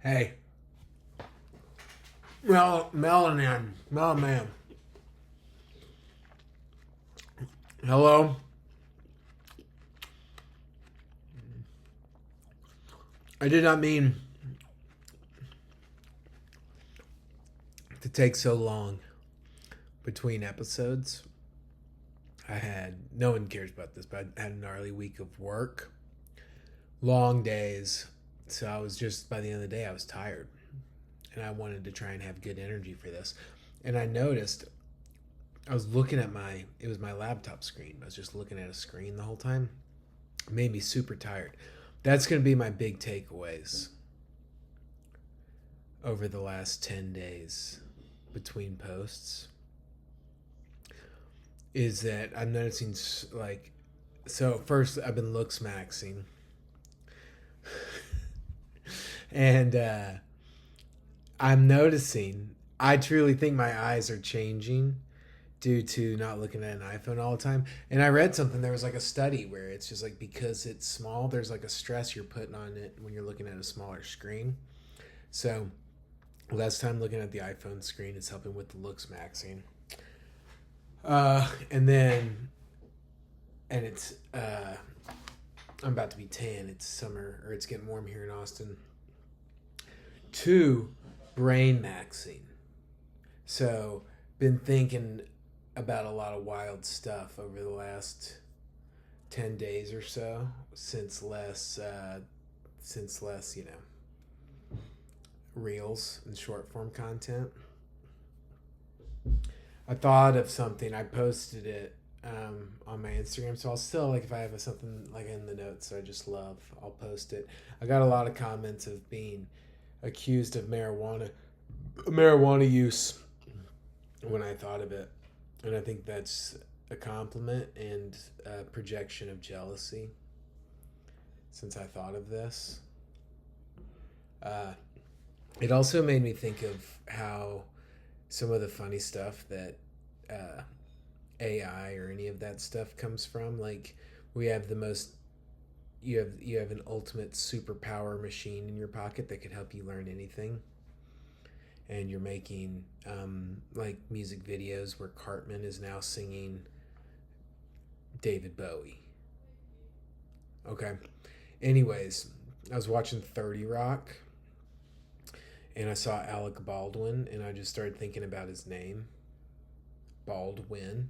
Hey, Melaman. Hello. I did not mean to take so long between episodes. No one cares about this, but I had a gnarly week of work, long days. So I was just, by the end of the day, I was tired. And I wanted to try and have good energy for this. And I noticed I was looking at it was my laptop screen. I was just looking at a screen the whole time. It made me super tired. That's going to be my big takeaways over the last 10 days between posts is that I'm noticing, like, so first I've been Looksmaxxing. And I'm noticing, I truly think my eyes are changing due to not looking at an iPhone all the time. And I read something, there was like a study where it's just like because it's small, there's like a stress you're putting on it when you're looking at a smaller screen. So less time looking at the iPhone screen is helping with the looks maxing. And then, and it's, I'm about to be tan. It's summer, or it's getting warm here in Austin. 2, brain maxing. So, been thinking about a lot of wild stuff over the last 10 days or so since less, reels and short form content. I thought of something. I posted it on my Instagram. So I'll still, like, if I have something like in the notes that I just love, I'll post it. I got a lot of comments of being accused of marijuana use when I thought of it. And I think that's a compliment and a projection of jealousy since I thought of this. It also made me think of how some of the funny stuff that AI or any of that stuff comes from. Like, we have the most you have an ultimate superpower machine in your pocket that could help you learn anything, and you're making like music videos where Cartman is now singing David Bowie. Okay. Anyways, I was watching 30 Rock and I saw Alec Baldwin and I just started thinking about his name, Baldwin.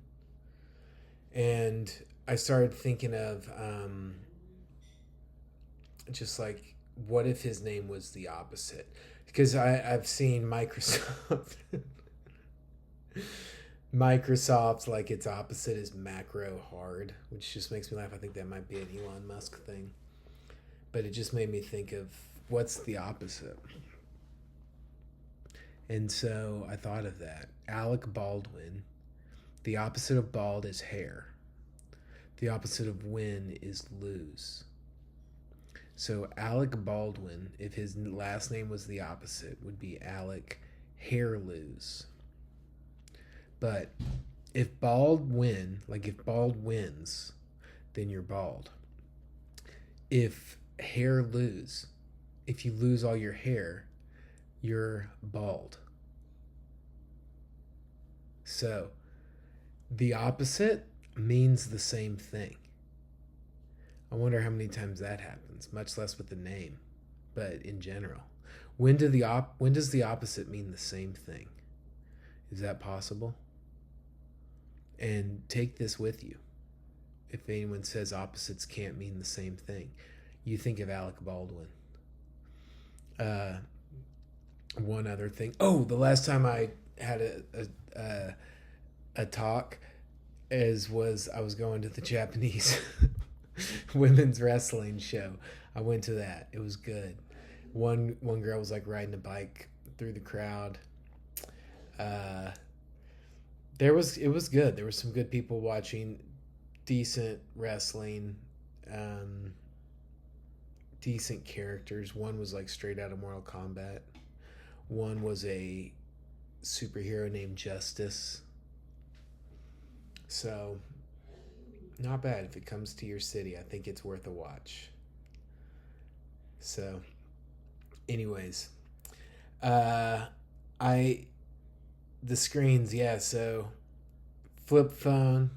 And I started thinking of just like, what if his name was the opposite? Because I've seen Microsoft. Microsoft, like, its opposite is macro hard, which just makes me laugh. I think that might be an Elon Musk thing. But it just made me think of what's the opposite. And so I thought of that. Alec Baldwin. The opposite of bald is hair. The opposite of win is lose. So Alec Baldwin, if his last name was the opposite, would be Alec Hair Lose. But if bald wins, then you're bald. If hair lose, if you lose all your hair, you're bald. So the opposite means the same thing. I wonder how many times that happens, much less with the name, but in general. When does the opposite mean the same thing? Is that possible? And take this with you. If anyone says opposites can't mean the same thing, you think of Alec Baldwin. One other thing. Oh, the last time I had a talk I was going to the Japanese women's wrestling show. I went to that. It was good. One girl was like riding a bike through the crowd. It was good. There were some good people watching, decent wrestling, decent characters. One was like straight out of Mortal Kombat. One was a superhero named Justice. So, not bad. If it comes to your city, I think it's worth a watch. So, anyways, Uh, I the screens, yeah. So flip phone.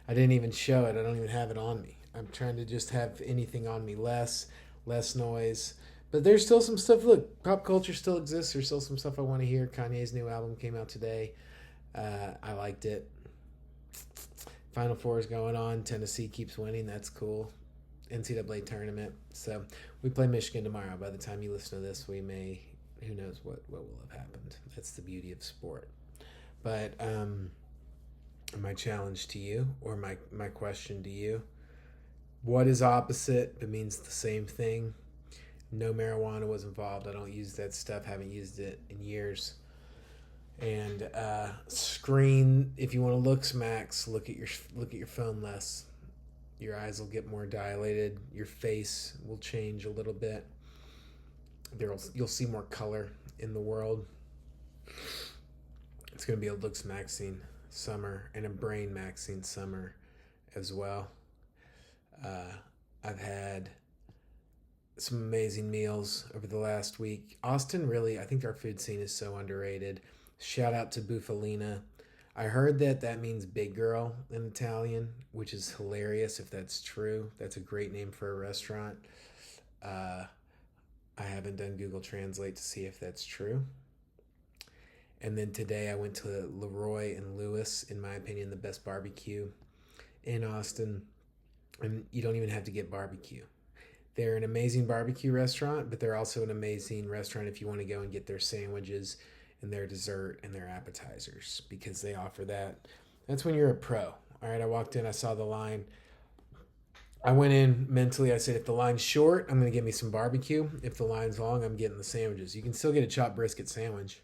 I didn't even show it. I don't even have it on me. I'm trying to just have anything on me less noise. But there's still some stuff. Look, pop culture still exists. There's still some stuff I want to hear. Kanye's new album came out today. I liked it. Final Four is going on. Tennessee keeps winning. That's cool. NCAA tournament. So we play Michigan tomorrow. By the time you listen to this, we may. Who knows what will have happened? That's the beauty of sport. But my challenge to you, or my question to you, what is opposite but means the same thing? No marijuana was involved. I don't use that stuff. Haven't used it in years. And screen. If you want to look smacks, look at your phone less. Your eyes will get more dilated. Your face will change a little bit. You'll see more color in the world. It's going to be a Looksmaxxing summer and a brain maxing summer as well. I've had some amazing meals over the last week. Austin, really, I think our food scene is so underrated. Shout out to Bufalina. I heard that means big girl in Italian, which is hilarious if that's true. That's a great name for a restaurant. I haven't done Google Translate to see if that's true. And then today I went to Leroy and Lewis, in my opinion, the best barbecue in Austin. And you don't even have to get barbecue. They're an amazing barbecue restaurant, but they're also an amazing restaurant if you want to go and get their sandwiches and their dessert and their appetizers, because they offer that. That's when you're a pro. All right, I walked in, I saw the line. I went in mentally, I said, if the line's short, I'm going to get me some barbecue. If the line's long, I'm getting the sandwiches. You can still get a chopped brisket sandwich.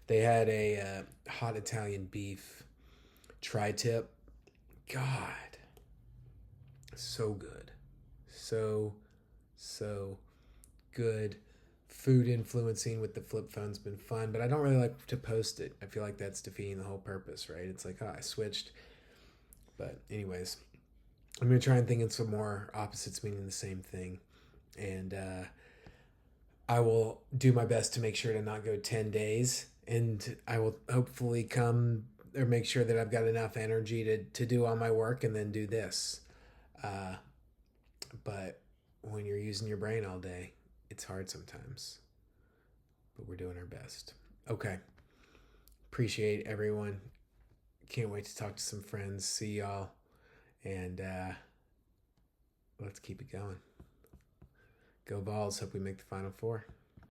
They had a hot Italian beef tri-tip. God, so good. So good. Food influencing with the flip phone's been fun, but I don't really like to post it. I feel like that's defeating the whole purpose, right? It's like, oh, I switched. But anyways, I'm going to try and think of some more opposites meaning the same thing. And I will do my best to make sure to not go 10 days. And I will hopefully come or make sure that I've got enough energy to do all my work and then do this. But when you're using your brain all day, it's hard sometimes. But we're doing our best. Okay. Appreciate everyone. Can't wait to talk to some friends, see y'all. And let's keep it going. Go Balls. Hope we make the Final Four.